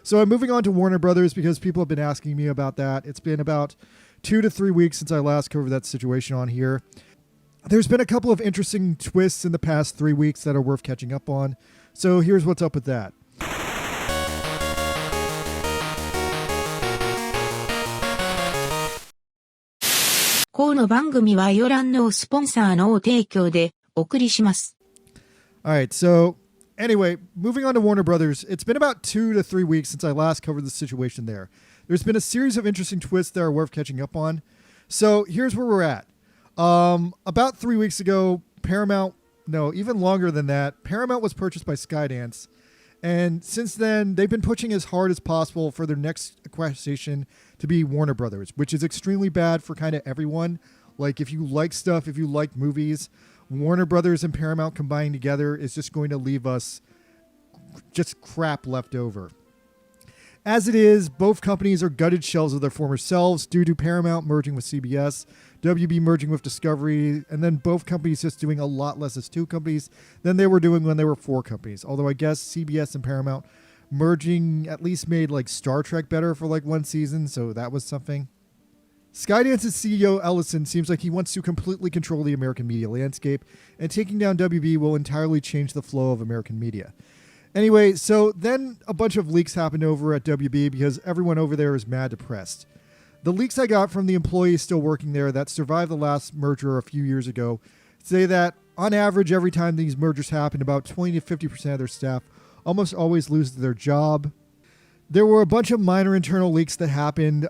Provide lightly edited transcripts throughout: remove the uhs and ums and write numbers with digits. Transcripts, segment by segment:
So I'm moving on to Warner Brothers because people have been asking me about that. It's been about 2 to 3 weeks since I last covered that situation on here. There's been a couple of interesting twists in the past 3 weeks that are worth catching up on. So here's what's up with that. この番組はヨランのスポンサーの提供でお送りします。Alright, so anyway, moving on to Warner Brothers, it's been about 2 to 3 weeks since I last covered the situation there. There's been a series of interesting twists that are worth catching up on. So here's where we're at. About 3 weeks ago, even longer than that, Paramount was purchased by Skydance. And since then, they've been pushing as hard as possible for their next acquisition to be Warner Brothers, which is extremely bad for kind of everyone. Like, if you like stuff, if you like movies, Warner Brothers and Paramount combined together is just going to leave us just crap left over. As it is, both companies are gutted shells of their former selves due to Paramount merging with CBS, WB merging with Discovery, and then both companies just doing a lot less as two companies than they were doing when they were four companies. Although I guess CBS and Paramount merging at least made like Star Trek better for like one season, so that was something. Skydance's CEO Ellison seems like he wants to completely control the American media landscape, and taking down WB will entirely change the flow of American media. Anyway, so then a bunch of leaks happened over at WB because everyone over there is mad depressed. The leaks I got from the employees still working there that survived the last merger a few years ago say that on average every time these mergers happen, about 20 to 50% of their staff almost always lose their job. There were a bunch of minor internal leaks that happened.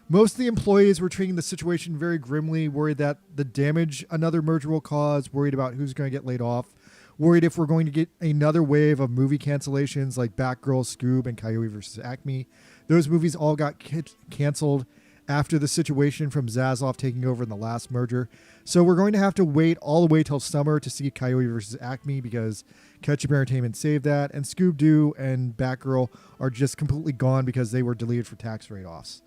Most of the employees were treating the situation very grimly, worried that the damage another merger will cause, worried about who's going to get laid off, worried if we're going to get another wave of movie cancellations like Batgirl, Scoob, and Coyote vs. Acme. Those movies all got canceled after the situation from Zaslav taking over in the last merger. So we're going to have to wait all the way till summer to see Coyote vs. Acme because Ketchup Entertainment saved that, and Scoob-Doo and Batgirl are just completely gone because they were deleted for tax write-offs.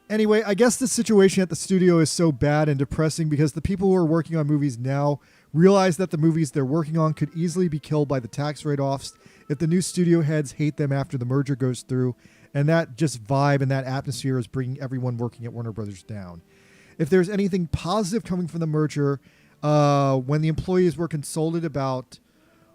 Anyway, I guess the situation at the studio is so bad and depressing because the people who are working on movies now realize that the movies they're working on could easily be killed by the tax write-offs if the new studio heads hate them after the merger goes through, and that just vibe and that atmosphere is bringing everyone working at Warner Brothers down. If there's anything positive coming from the merger, when the employees were consulted about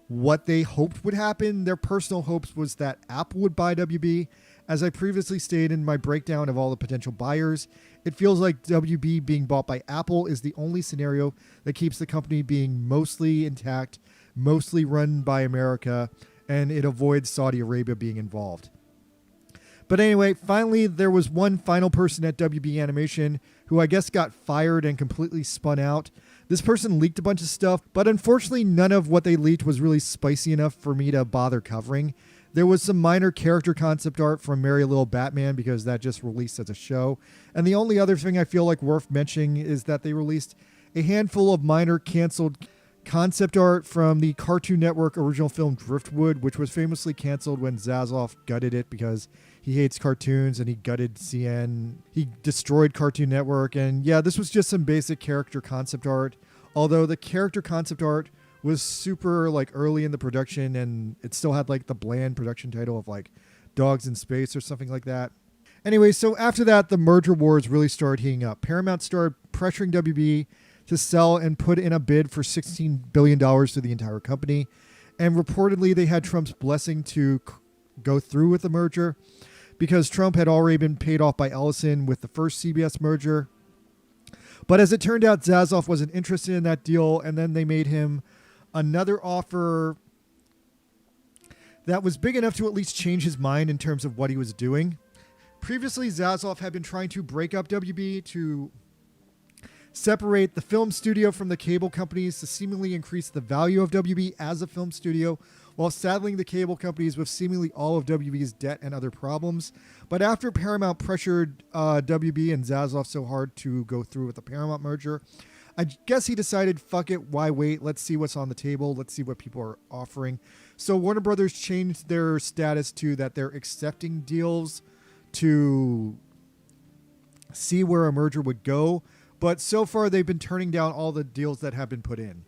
what they hoped would happen, their personal hopes was that Apple would buy WB. As I previously stated in my breakdown of all the potential buyers, it feels like WB being bought by Apple is the only scenario that keeps the company being mostly intact, mostly run by America, and it avoids Saudi Arabia being involved. But anyway, finally, there was one final person at WB Animation who I guess got fired and completely spun out. This person leaked a bunch of stuff, but unfortunately none of what they leaked was really spicy enough for me to bother covering. There was some minor character concept art from Merry Little Batman because that just released as a show. And the only other thing I feel like worth mentioning is that they released a handful of minor canceled concept art from the Cartoon Network original film Driftwood, which was famously canceled when Zaslav gutted it because he hates cartoons and he gutted CN. He destroyed Cartoon Network. And yeah, this was just some basic character concept art. Although the character concept art was super like early in the production and it still had like the bland production title of like Dogs in Space or something like that. Anyway, so after that, the merger wars really started heating up. Paramount started pressuring WB to sell and put in a bid for $16 billion to the entire company. And reportedly, they had Trump's blessing to go through with the merger because Trump had already been paid off by Ellison with the first CBS merger. But as it turned out, Zaslav wasn't interested in that deal, and then they made him another offer that was big enough to at least change his mind in terms of what he was doing. Previously, Zaslav had been trying to break up WB to separate the film studio from the cable companies to seemingly increase the value of WB as a film studio, while saddling the cable companies with seemingly all of WB's debt and other problems. But after Paramount pressured WB and Zaslav so hard to go through with the Paramount merger, I guess he decided, fuck it, why wait? Let's see what's on the table. Let's see what people are offering. So Warner Brothers changed their status to that they're accepting deals to see where a merger would go. But so far, they've been turning down all the deals that have been put in.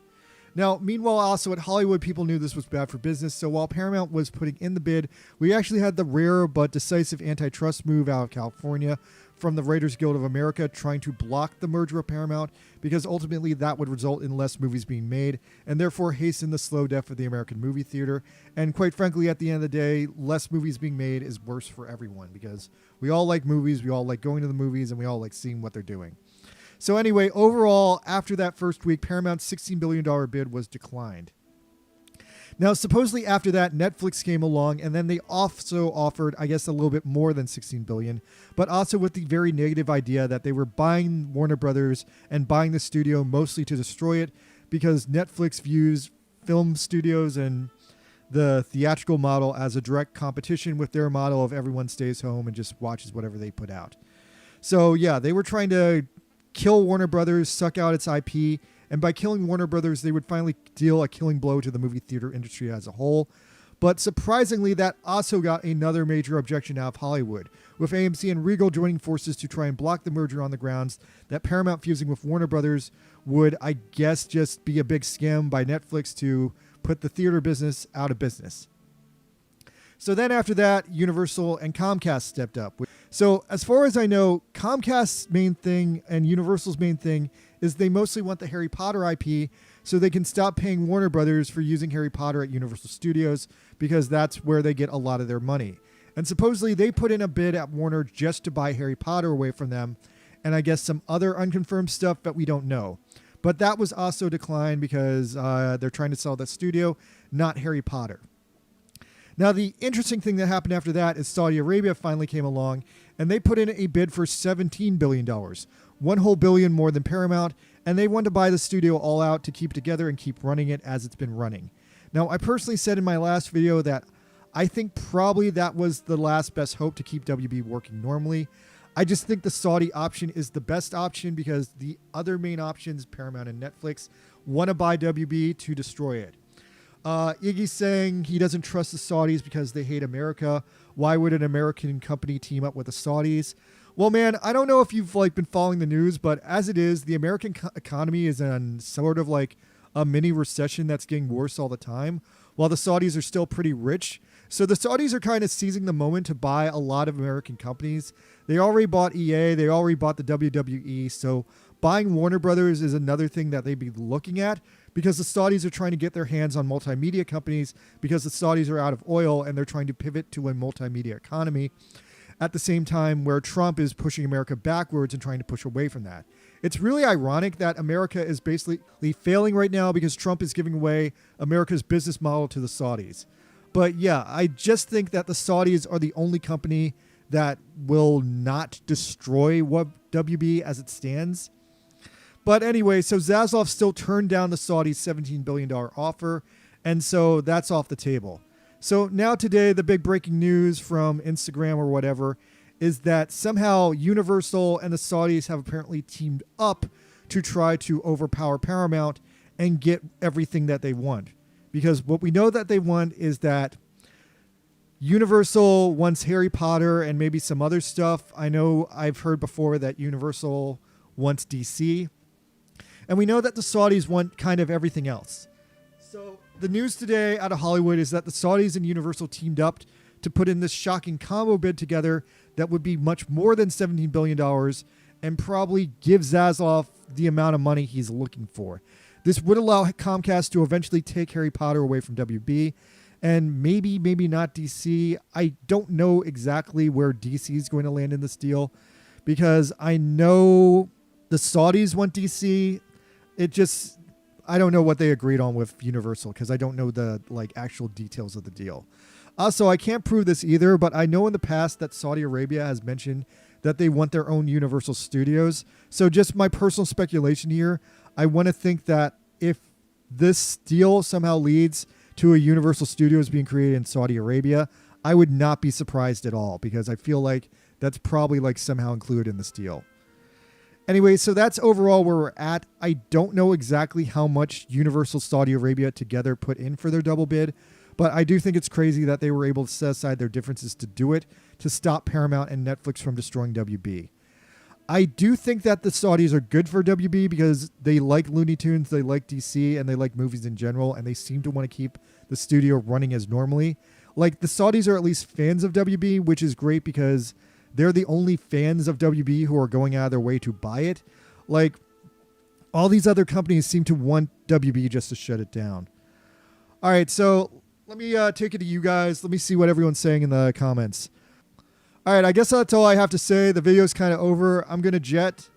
Now, meanwhile, also at Hollywood, people knew this was bad for business. So while Paramount was putting in the bid, we actually had the rare but decisive antitrust move out of California from the Writers Guild of America trying to block the merger of Paramount, because ultimately that would result in less movies being made and therefore hasten the slow death of the American movie theater. And quite frankly, at the end of the day, less movies being made is worse for everyone, because we all like movies, we all like going to the movies, and we all like seeing what they're doing. So anyway, overall, after that first week, Paramount's $16 billion bid was declined. Now, supposedly after that, Netflix came along, and then they also offered, I guess, a little bit more than $16 billion, but also with the very negative idea that they were buying Warner Brothers and buying the studio mostly to destroy it, because Netflix views film studios and the theatrical model as a direct competition with their model of everyone stays home and just watches whatever they put out. So yeah, they were trying to kill Warner Brothers, suck out its IP, and by killing Warner Brothers, they would finally deal a killing blow to the movie theater industry as a whole. But surprisingly, that also got another major objection out of Hollywood, with AMC and Regal joining forces to try and block the merger on the grounds that Paramount fusing with Warner Brothers would, I guess, just be a big scam by Netflix to put the theater business out of business. So then after that, Universal and Comcast stepped up. So as far as I know, Comcast's main thing and Universal's main thing is they mostly want the Harry Potter IP so they can stop paying Warner Brothers for using Harry Potter at Universal Studios, because that's where they get a lot of their money. And supposedly they put in a bid at Warner just to buy Harry Potter away from them, and I guess some other unconfirmed stuff that we don't know. But that was also declined because they're trying to sell that studio, not Harry Potter. Now, the interesting thing that happened after that is Saudi Arabia finally came along, and they put in a bid for $17 billion, one whole billion more than Paramount, and they wanted to buy the studio all out to keep it together and keep running it as it's been running. Now, I personally said in my last video that I think probably that was the last best hope to keep WB working normally. I just think the Saudi option is the best option, because the other main options, Paramount and Netflix, want to buy WB to destroy it. Iggy's saying he doesn't trust the Saudis because they hate America. Why would an American company team up with the Saudis? Well, man, I don't know if you've been following the news, but as it is, the American economy is in sort of like a mini recession that's getting worse all the time, while the Saudis are still pretty rich. So the Saudis are kind of seizing the moment to buy a lot of American companies. They already bought EA. They already bought the WWE. So buying Warner Brothers is another thing that they'd be looking at, because the Saudis are trying to get their hands on multimedia companies, because the Saudis are out of oil and they're trying to pivot to a multimedia economy at the same time where Trump is pushing America backwards and trying to push away from that. It's really ironic that America is basically failing right now because Trump is giving away America's business model to the Saudis. But yeah, I just think that the Saudis are the only company that will not destroy WB as it stands. But anyway, so Zaslav still turned down the Saudis' $17 billion offer, and so that's off the table. So now today, the big breaking news from Instagram or whatever is that somehow Universal and the Saudis have apparently teamed up to try to overpower Paramount and get everything that they want. Because what we know that they want is that Universal wants Harry Potter and maybe some other stuff. I know I've heard before that Universal wants DC. And we know that the Saudis want kind of everything else. So the news today out of Hollywood is that the Saudis and Universal teamed up to put in this shocking combo bid together that would be much more than $17 billion and probably give Zaslav the amount of money he's looking for. This would allow Comcast to eventually take Harry Potter away from WB, and maybe not DC. I don't know exactly where DC is going to land in this deal, because I know the Saudis want DC. I don't know what they agreed on with Universal, because I don't know the actual details of the deal. Also, I can't prove this either, but I know in the past that Saudi Arabia has mentioned that they want their own Universal Studios. So just my personal speculation here, I want to think that if this deal somehow leads to a Universal Studios being created in Saudi Arabia, I would not be surprised at all, because I feel like that's probably somehow included in this deal. Anyway, so that's overall where we're at. I don't know exactly how much Universal Saudi Arabia together put in for their double bid, but I do think it's crazy that they were able to set aside their differences to do it, to stop Paramount and Netflix from destroying WB. I do think that the Saudis are good for WB because they like Looney Tunes, they like DC, and they like movies in general, and they seem to want to keep the studio running as normally. Like, the Saudis are at least fans of WB, which is great because they're the only fans of WB who are going out of their way to buy it. Like, all these other companies seem to want WB just to shut it down. All right, so let me take it to you guys. Let me see what everyone's saying in the comments. All right, I guess that's all I have to say. The video's kind of over. I'm going to jet.